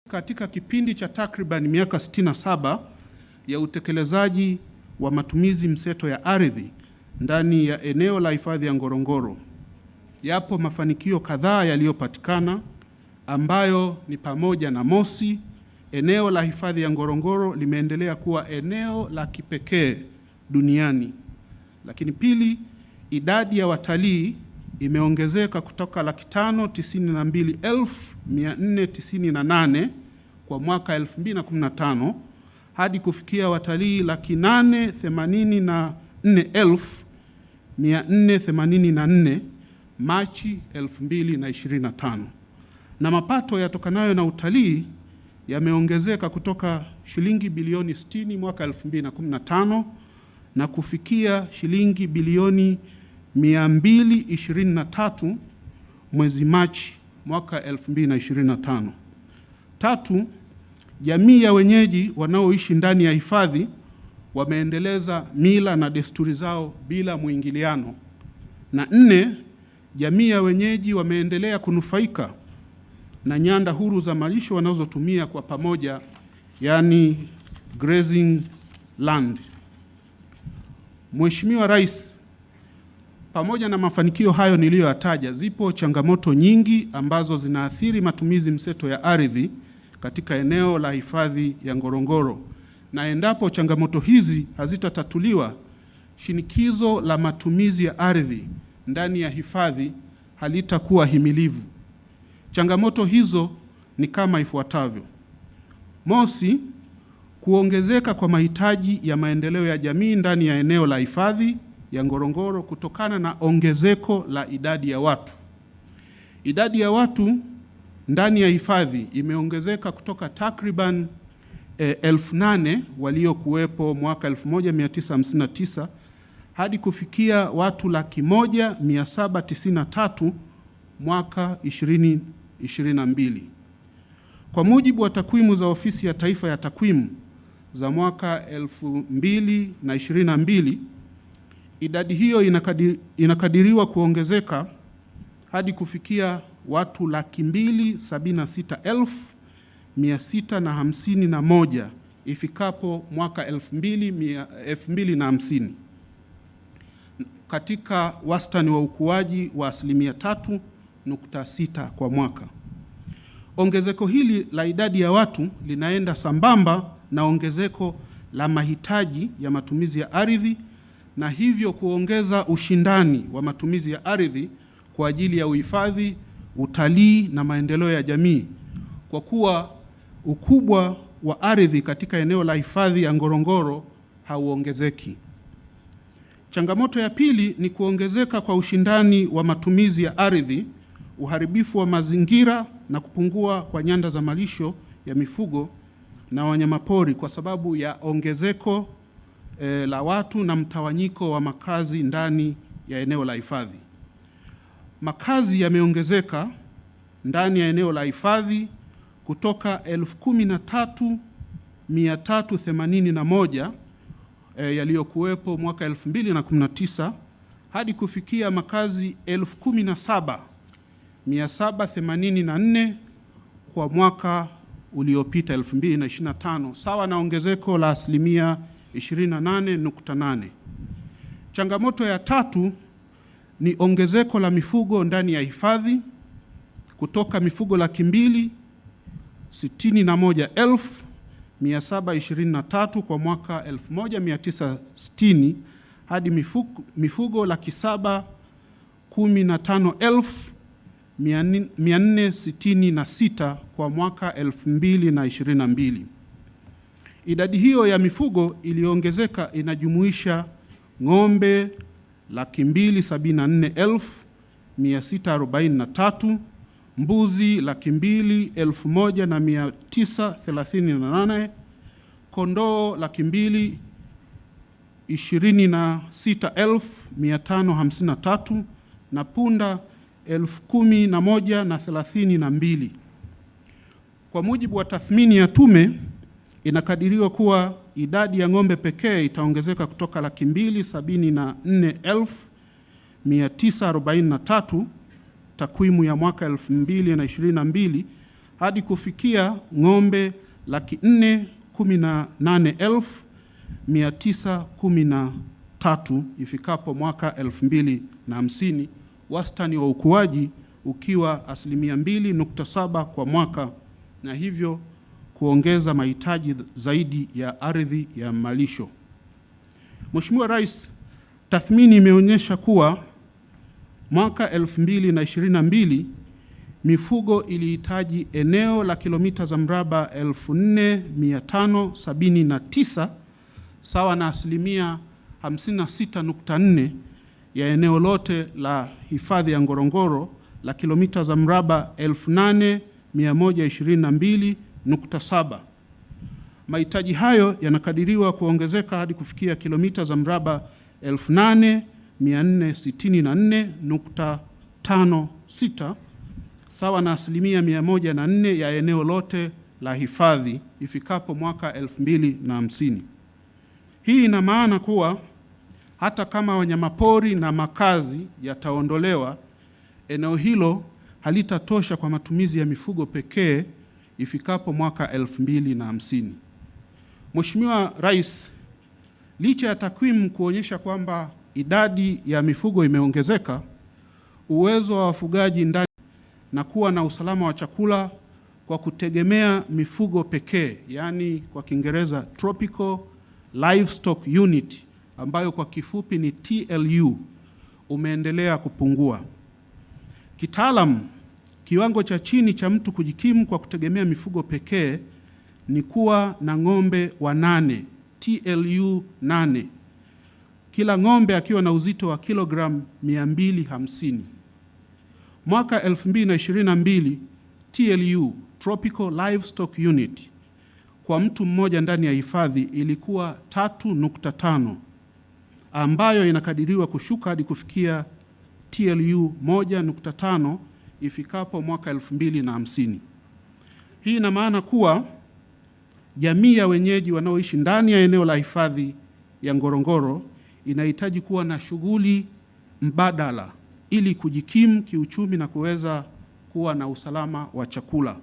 Katika kipindi cha takriban miaka 67 ya utekelezaji wa matumizi mseto ya ardhi ndani ya eneo la hifadhi ya Ngorongoro, yapo mafanikio kadhaa yaliyopatikana ambayo ni pamoja na: mosi, eneo la hifadhi ya Ngorongoro limeendelea kuwa eneo la kipekee duniani. Lakini pili, idadi ya watalii imeongezeka kutoka 592,498 kwa mwaka 2015 hadi kufikia watalii 884,484 Machi 2025. Na mapato yatokanayo na utalii yameongezeka kutoka shilingi bilioni 60 mwaka 2015 na kufikia shilingi bilioni 223 mwezi Machi mwaka 2025. Tatu, jamii ya wenyeji wanaoishi ndani ya hifadhi wameendeleza mila na desturi zao bila mwingiliano. Na nne, jamii ya wenyeji wameendelea kunufaika na nyanda huru za malisho wanazotumia kwa pamoja, yani grazing land. Mheshimiwa Rais, pamoja na mafanikio hayo niliyoyataja, zipo changamoto nyingi ambazo zinaathiri matumizi mseto ya ardhi katika eneo la hifadhi ya Ngorongoro, na endapo changamoto hizi hazitatatuliwa, shinikizo la matumizi ya ardhi ndani ya hifadhi halitakuwa himilivu. Changamoto hizo ni kama ifuatavyo: mosi, kuongezeka kwa mahitaji ya maendeleo ya jamii ndani ya eneo la hifadhi ya Ngorongoro kutokana na ongezeko la idadi ya watu. Idadi ya watu ndani ya hifadhi imeongezeka kutoka takriban 8,000 waliokuwepo mwaka 1959 hadi kufikia watu 100,793 mwaka 2022. Kwa mujibu wa takwimu za Ofisi ya Taifa ya Takwimu za mwaka 2022, idadi hiyo inakadiriwa kuongezeka hadi kufikia watu 276,651 ifikapo mwaka 2050, katika wastani wa ukuaji wa 3.6% kwa mwaka. Ongezeko hili la idadi ya watu linaenda sambamba na ongezeko la mahitaji ya matumizi ya ardhi, na hivyo kuongeza ushindani wa matumizi ya ardhi kwa ajili ya uhifadhi, utalii na maendeleo ya jamii, kwa kuwa ukubwa wa ardhi katika eneo la hifadhi ya Ngorongoro hauongezeki. Changamoto ya pili ni kuongezeka kwa ushindani wa matumizi ya ardhi, uharibifu wa mazingira na kupungua kwa nyanda za malisho ya mifugo na wanyamapori kwa sababu ya ongezeko la watu na mtawanyiko wa makazi ndani ya eneo la hifadhi. Makazi yameongezeka ndani ya eneo la hifadhi kutoka 13,381 yaliyokuwepo mwaka 2019 hadi kufikia makazi 17,784 kwa mwaka uliopita 2025, sawa na ongezeko la 28.8%. Changamoto ya tatu ni ongezeko la mifugo ndani ya hifadhi kutoka mifugo 261,723 kwa mwaka 1960 hadi mifugo 715,466 kwa mwaka 2022. Idadi hiyo ya mifugo iliyoongezeka inajumuisha ng'ombe 274,643, mbuzi 201,938, kondoo 226,553 na punda 11,032. Kwa mujibu wa tathmini ya tume, inakadiriwa kuwa idadi ya ng'ombe pekee itaongezeka kutoka 274,943 takwimu ya mwaka 2022 hadi kufikia ng'ombe 418,913 ifikapo mwaka 2050, wastani wa ukuaji ukiwa 2.7% kwa mwaka, na hivyo kuongeza mahitaji zaidi ya ardhi ya malisho. Mheshimiwa Rais, tathmini imeonyesha kuwa mwaka 2022 mifugo ilihitaji eneo la kilomita za mraba 4,579 sawa na 56.4% ya eneo lote la hifadhi ya Ngorongoro la kilomita za mraba 8,122.7. Mahitaji hayo yanakadiriwa kuongezeka hadi kufikia kilomita za mraba 8,464.56 sawa na 104% ya eneo lote la hifadhi ifikapo mwaka 2050. Hii ina maana kuwa hata kama wanyamapori na makazi yataondolewa, eneo hilo halitatosha kwa matumizi ya mifugo pekee ifikapo mwaka 2050. Mheshimiwa Rais, licha ya takwimu kuonyesha kwamba idadi ya mifugo imeongezeka, uwezo wa wafugaji ndani na kuwa na usalama wa chakula kwa kutegemea mifugo pekee, yaani kwa Kiingereza Tropical Livestock Unit, ambayo kwa kifupi ni TLU, umeendelea kupungua. Kitaalamu, kiwango cha chini cha mtu kujikimu kwa kutegemea mifugo pekee ni kuwa na ng'ombe 8, TLU 8, kila ng'ombe akiwa na uzito wa kilogramu 250. Mwaka 2022 TLU, Tropical Livestock Unit, kwa mtu mmoja ndani ya hifadhi ilikuwa 3.5, ambayo inakadiriwa kushuka hadi kufikia TLU 1.5 ifikapo mwaka 2050. Hii ina maana kuwa jamii ya wenyeji wanaoishi ndani ya eneo la hifadhi ya Ngorongoro inahitaji kuwa na shughuli mbadala ili kujikimu kiuchumi na kuweza kuwa na usalama wa chakula.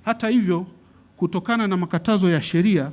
Hata hivyo, kutokana na makatazo ya sheria,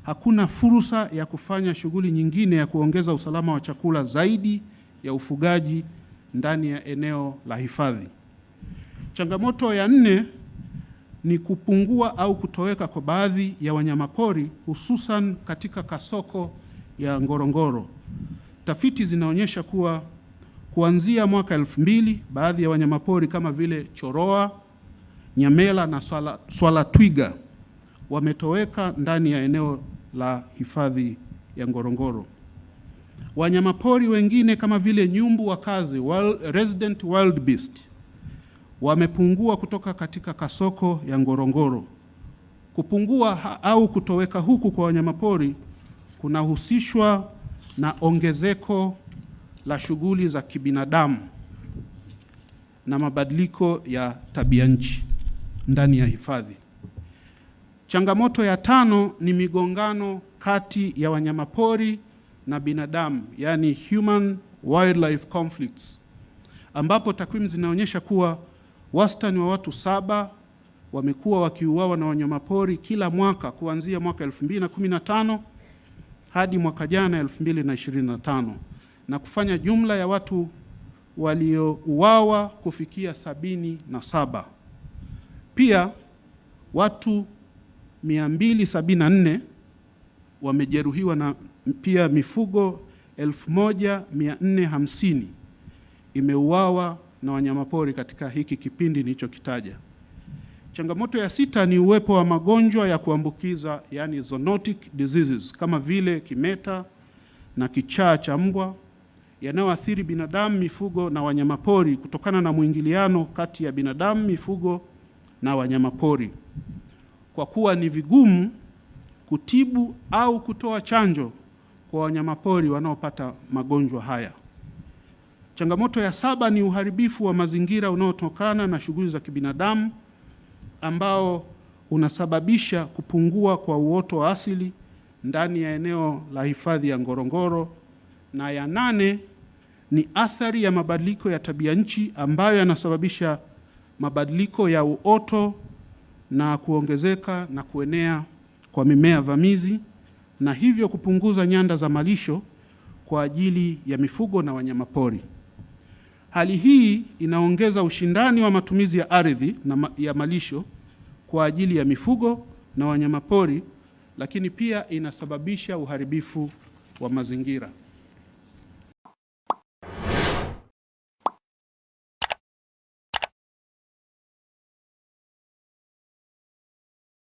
hakuna fursa ya kufanya shughuli nyingine ya kuongeza usalama wa chakula zaidi ya ufugaji ndani ya eneo la hifadhi. Changamoto ya 4 ni kupungua au kutoweka kwa baadhi ya wanyamapori, hususan katika kasoko ya Ngorongoro. Tafiti zinaonyesha kuwa kuanzia mwaka 2000 baadhi ya wanyamapori kama vile choroa, nyamela na swala twiga wametoweka ndani ya eneo la hifadhi ya Ngorongoro. Wanyamapori wengine kama vile nyumbu wakazi, resident wild beast, wamepungua kutoka katika kasoko ya Ngorongoro. Kupungua au kutoweka huku kwa wanyamapori kunahusishwa na ongezeko la shughuli za kibinadamu na mabadiliko ya tabia nchi ndani ya hifadhi. Changamoto ya 5 ni migongano kati ya wanyamapori na binadamu, yani human wildlife conflicts, ambapo takwimu zinaonyesha kuwa wastani wa watu 7 wamekuwa wakiuawa na wanyamapori kila mwaka kuanzia mwaka 2015 hadi mwaka jana 2025, na kufanya jumla ya watu waliouawa kufikia 77. Pia watu 274 wamejeruhiwa na pia mifugo 1450 imeuawa na wanyamapori katika hiki kipindi nilichokitaja. Changamoto ya 6 ni uwepo wa magonjwa ya kuambukiza, yani zoonotic diseases, kama vile kimeta na kichaa cha mbwa, yanayoathiri binadamu, mifugo na wanyamapori kutokana na mwingiliano kati ya binadamu, mifugo na wanyamapori, kwa kuwa ni vigumu kutibu au kutoa chanjo kwa wanyamapori wanaopata magonjwa haya. Changamoto ya 7 ni uharibifu wa mazingira unaotokana na shughuli za kibinadamu ambao unasababisha kupungua kwa uoto wa asili ndani ya eneo la hifadhi ya Ngorongoro. Na ya 8 ni athari ya mabadiliko ya tabia nchi ambayo yanasababisha mabadiliko ya uoto na kuongezeka na kuenea kwa mimea vamizi na hivyo kupunguza nyanda za malisho kwa ajili ya mifugo na wanyamapori. Hali hii inaongeza ushindani wa matumizi ya ardhi na ya malisho kwa ajili ya mifugo na wanyamapori, lakini pia inasababisha uharibifu wa mazingira.